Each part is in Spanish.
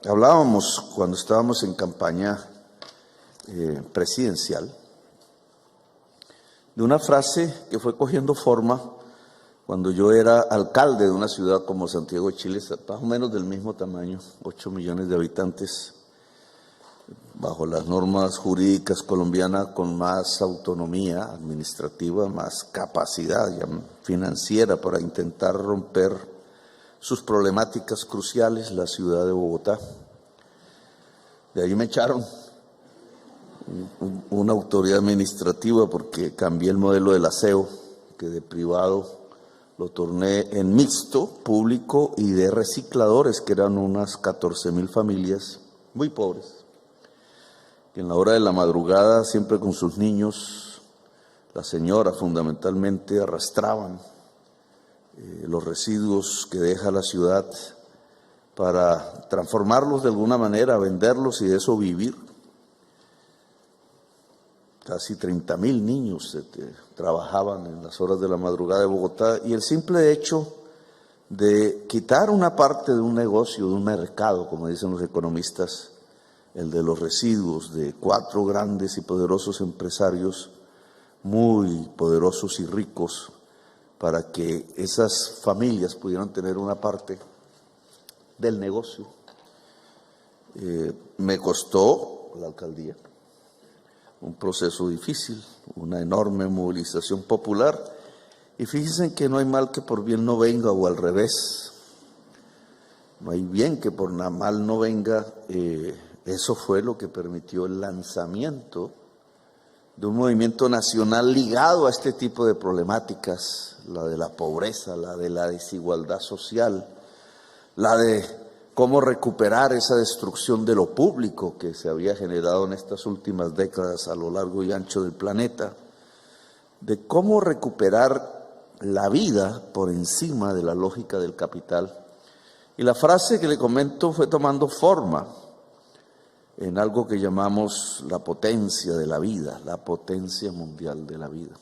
Hablábamos cuando estábamos en campaña presidencial de una frase que fue cogiendo forma cuando yo era alcalde de una ciudad como Santiago de Chile, más o menos del mismo tamaño, 8 millones de habitantes, bajo las normas jurídicas colombianas, con más autonomía administrativa, más capacidad financiera para intentar romper sus problemáticas cruciales, la ciudad de Bogotá. De ahí me echaron una autoridad administrativa porque cambié el modelo del aseo, que de privado lo torné en mixto, público y de recicladores, que eran unas 14.000 familias muy pobres, que en la hora de la madrugada, siempre con sus niños, la señora fundamentalmente, arrastraban los residuos que deja la ciudad para transformarlos de alguna manera, venderlos y de eso vivir. Casi 30.000 niños trabajaban en las horas de la madrugada de Bogotá, y el simple hecho de quitar una parte de un negocio, de un mercado, como dicen los economistas, el de los residuos, de 4 grandes y poderosos empresarios, muy poderosos y ricos, para que esas familias pudieran tener una parte del negocio. Me costó la alcaldía un proceso difícil, una enorme movilización popular, y fíjense que no hay mal que por bien no venga, o al revés, no hay bien que por nada mal no venga. Eso fue lo que permitió el lanzamiento de un movimiento nacional ligado a este tipo de problemáticas, la de la pobreza, la de la desigualdad social, la de cómo recuperar esa destrucción de lo público que se había generado en estas últimas décadas a lo largo y ancho del planeta, de cómo recuperar la vida por encima de la lógica del capital. Y la frase que le comento fue tomando forma en algo que llamamos la potencia de la vida, la potencia mundial de la vida,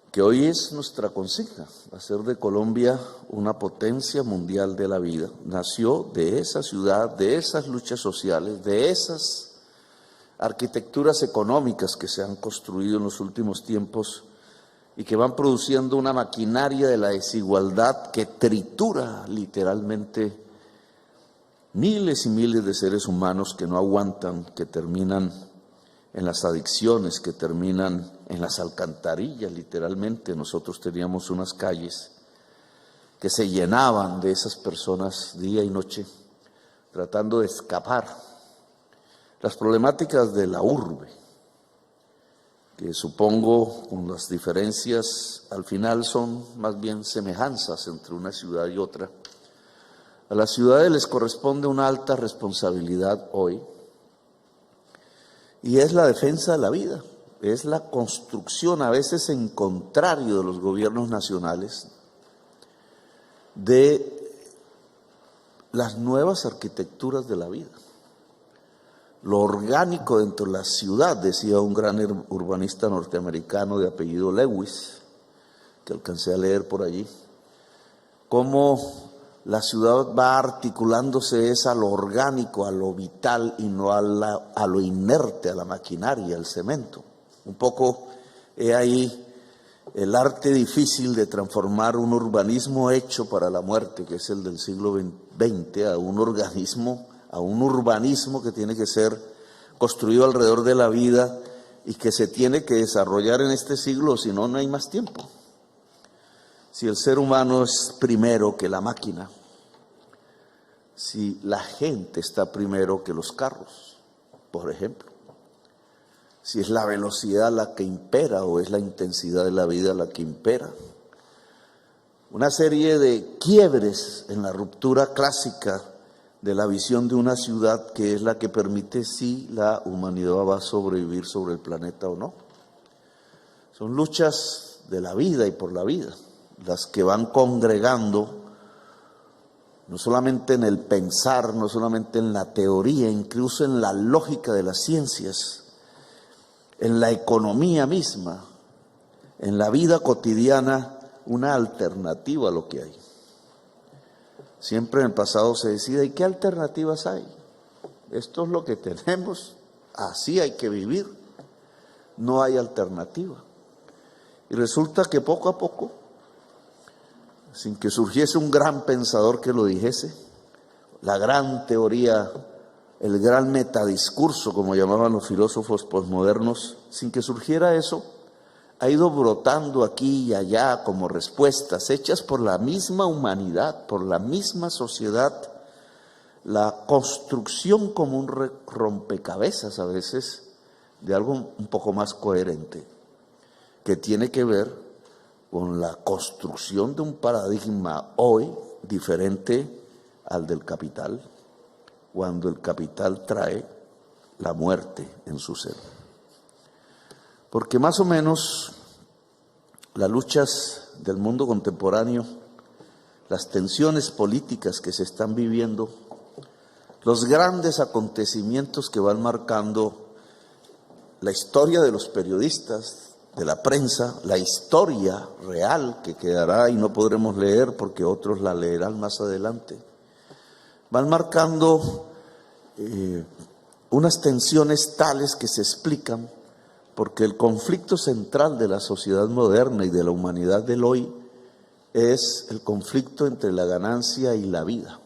que hoy es nuestra consigna, hacer de Colombia una potencia mundial de la vida. Nació de esa ciudad, de esas luchas sociales, de esas arquitecturas económicas que se han construido en los últimos tiempos y que van produciendo una maquinaria de la desigualdad que tritura literalmente miles y miles de seres humanos que no aguantan, que terminan en las adicciones, que terminan en las alcantarillas, literalmente. Nosotros teníamos unas calles que se llenaban de esas personas día y noche, tratando de escapar las problemáticas de la urbe, que supongo con las diferencias al final son más bien semejanzas entre una ciudad y otra. A las ciudades les corresponde una alta responsabilidad hoy, y es la defensa de la vida, es la construcción, a veces en contrario de los gobiernos nacionales, de las nuevas arquitecturas de la vida. Lo orgánico dentro de la ciudad, decía un gran urbanista norteamericano de apellido Lewis, que alcancé a leer por allí, cómo la ciudad va articulándose es a lo orgánico, a lo vital, y no a lo inerte, a la maquinaria, al cemento. Un poco he ahí el arte difícil de transformar un urbanismo hecho para la muerte, que es el del siglo XX, a un urbanismo que tiene que ser construido alrededor de la vida y que se tiene que desarrollar en este siglo, si no, no hay más tiempo. Si el ser humano es primero que la máquina, si la gente está primero que los carros, por ejemplo, si es la velocidad la que impera o es la intensidad de la vida la que impera. Una serie de quiebres en la ruptura clásica de la visión de una ciudad que es la que permite si la humanidad va a sobrevivir sobre el planeta o no. Son luchas de la vida y por la vida, las que van congregando no solamente en el pensar, no solamente en la teoría, incluso en la lógica de las ciencias, en la economía misma, en la vida cotidiana, una alternativa a lo que hay. Siempre en el pasado se decía, ¿y qué alternativas hay? Esto es lo que tenemos, así hay que vivir, no hay alternativa. Y resulta que poco a poco, sin que surgiese un gran pensador que lo dijese, la gran teoría, el gran metadiscurso, como llamaban los filósofos posmodernos, sin que surgiera eso, ha ido brotando aquí y allá como respuestas hechas por la misma humanidad, por la misma sociedad, la construcción como un rompecabezas a veces de algo un poco más coherente, que tiene que ver con la construcción de un paradigma hoy diferente al del capital, cuando el capital trae la muerte en su ser. Porque más o menos las luchas del mundo contemporáneo, las tensiones políticas que se están viviendo, los grandes acontecimientos que van marcando la historia de los periodistas, de la prensa, la historia real que quedará y no podremos leer porque otros la leerán más adelante, van marcando unas tensiones tales que se explican porque el conflicto central de la sociedad moderna y de la humanidad del hoy es el conflicto entre la ganancia y la vida.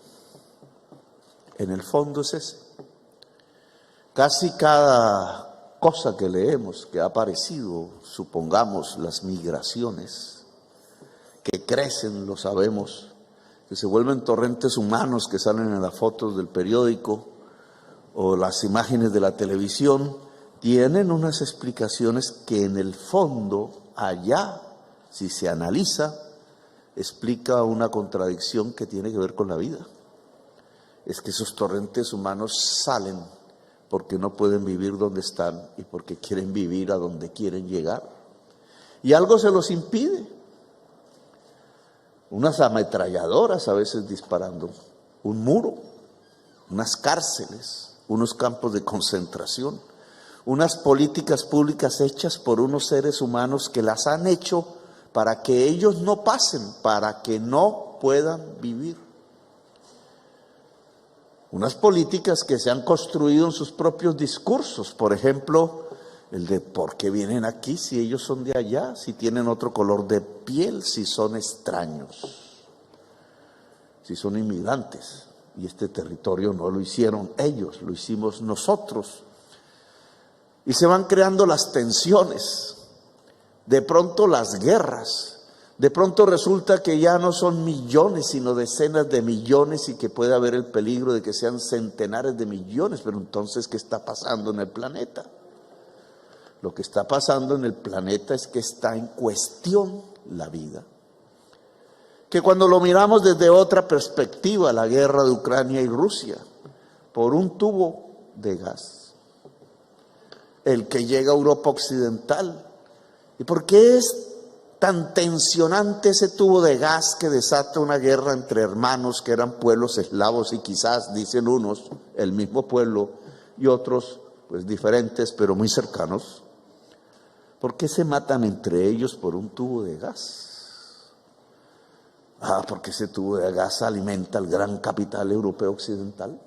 En el fondo es ese. Casi cada cosa que leemos que ha aparecido, supongamos las migraciones, que crecen, lo sabemos, que se vuelven torrentes humanos que salen en las fotos del periódico o las imágenes de la televisión, tienen unas explicaciones que en el fondo, allá, si se analiza, explica una contradicción que tiene que ver con la vida. Es que esos torrentes humanos salen porque no pueden vivir donde están y porque quieren vivir a donde quieren llegar. Y algo se los impide. Unas ametralladoras a veces disparando, un muro, unas cárceles, unos campos de concentración, unas políticas públicas hechas por unos seres humanos que las han hecho para que ellos no pasen, para que no puedan vivir. Unas políticas que se han construido en sus propios discursos, por ejemplo, el de ¿por qué vienen aquí si ellos son de allá, si tienen otro color de piel, si son extraños, si son inmigrantes? Y este territorio no lo hicieron ellos, lo hicimos nosotros. Y se van creando las tensiones, de pronto las guerras, de pronto resulta que ya no son millones, sino decenas de millones y que puede haber el peligro de que sean centenares de millones. Pero entonces, ¿qué está pasando en el planeta? Lo que está pasando en el planeta es que está en cuestión la vida. Que cuando lo miramos desde otra perspectiva, la guerra de Ucrania y Rusia, por un tubo de gas, el que llega a Europa Occidental. ¿Y por qué es tan tensionante ese tubo de gas que desata una guerra entre hermanos que eran pueblos eslavos y quizás, dicen unos, el mismo pueblo y otros, pues diferentes pero muy cercanos? ¿Por qué se matan entre ellos por un tubo de gas? Porque ese tubo de gas alimenta el gran capital europeo occidental.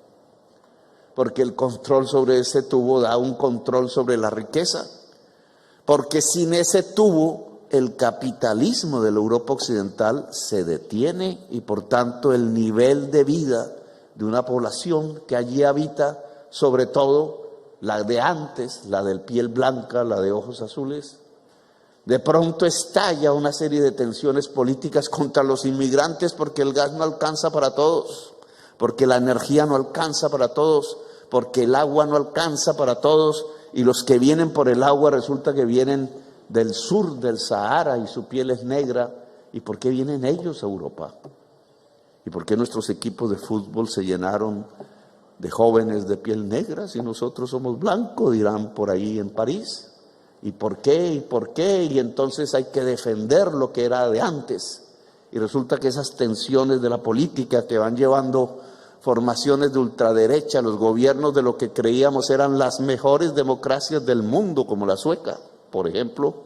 Porque el control sobre ese tubo da un control sobre la riqueza. Porque sin ese tubo el capitalismo de la Europa occidental se detiene y por tanto el nivel de vida de una población que allí habita, sobre todo la de antes, la de piel blanca, la de ojos azules, de pronto estalla una serie de tensiones políticas contra los inmigrantes porque el gas no alcanza para todos, porque la energía no alcanza para todos, porque el agua no alcanza para todos, y los que vienen por el agua resulta que vienen del sur del Sahara y su piel es negra. ¿Y por qué vienen ellos a Europa? ¿Y por qué nuestros equipos de fútbol se llenaron de jóvenes de piel negra si nosotros somos blancos? Dirán por ahí en París. ¿Y por qué? ¿Y por qué? Y entonces hay que defender lo que era de antes. Y resulta que esas tensiones de la política que van llevando formaciones de ultraderecha, los gobiernos de lo que creíamos eran las mejores democracias del mundo, como la sueca, por ejemplo,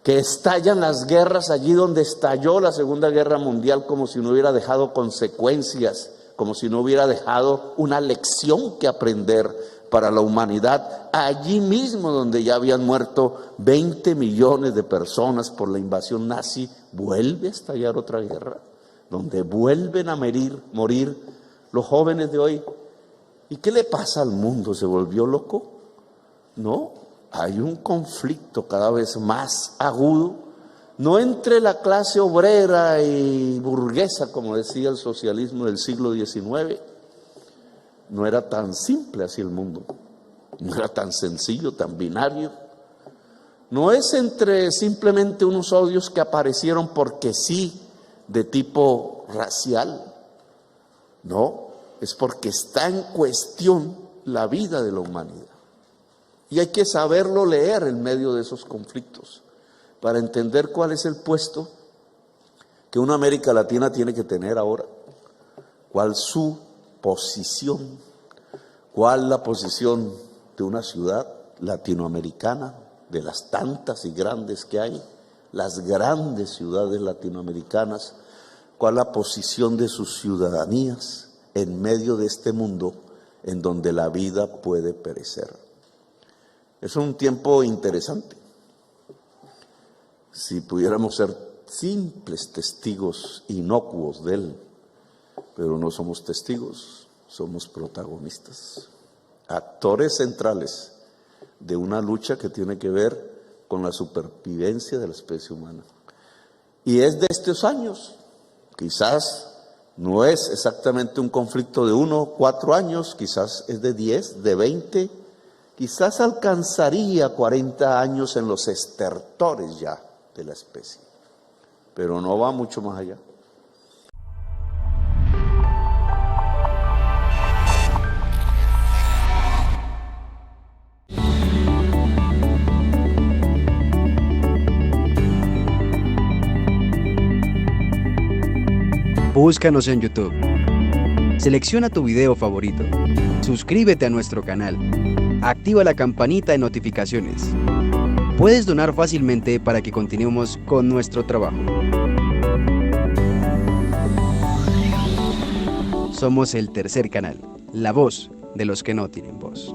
que estallan las guerras allí donde estalló la Segunda Guerra Mundial, como si no hubiera dejado consecuencias, como si no hubiera dejado una lección que aprender para la humanidad, allí mismo donde ya habían muerto 20 millones de personas por la invasión nazi, vuelve a estallar otra guerra, donde vuelven a morir los jóvenes de hoy. ¿Y qué le pasa al mundo? ¿Se volvió loco? No, hay un conflicto cada vez más agudo, no entre la clase obrera y burguesa, como decía el socialismo del siglo XIX. No era tan simple así el mundo, no era tan sencillo, tan binario. No es entre simplemente unos odios que aparecieron porque sí, de tipo racial. No, es porque está en cuestión la vida de la humanidad. Y hay que saberlo leer en medio de esos conflictos para entender cuál es el puesto que una América Latina tiene que tener ahora, cuál su posición, cuál la posición de una ciudad latinoamericana, de las tantas y grandes que hay, las grandes ciudades latinoamericanas, cuál la posición de sus ciudadanías en medio de este mundo en donde la vida puede perecer. Es un tiempo interesante. Si pudiéramos ser simples testigos inocuos de él, pero no somos testigos, somos protagonistas, actores centrales de una lucha que tiene que ver con la supervivencia de la especie humana. Y es de estos años, quizás no es exactamente un conflicto de 1 o 4 años, quizás es de 10, de 20, quizás alcanzaría 40 años en los estertores ya de la especie, pero no va mucho más allá. Búscanos en YouTube. Selecciona tu video favorito. Suscríbete a nuestro canal. Activa la campanita de notificaciones. Puedes donar fácilmente para que continuemos con nuestro trabajo. Somos el tercer canal, la voz de los que no tienen voz.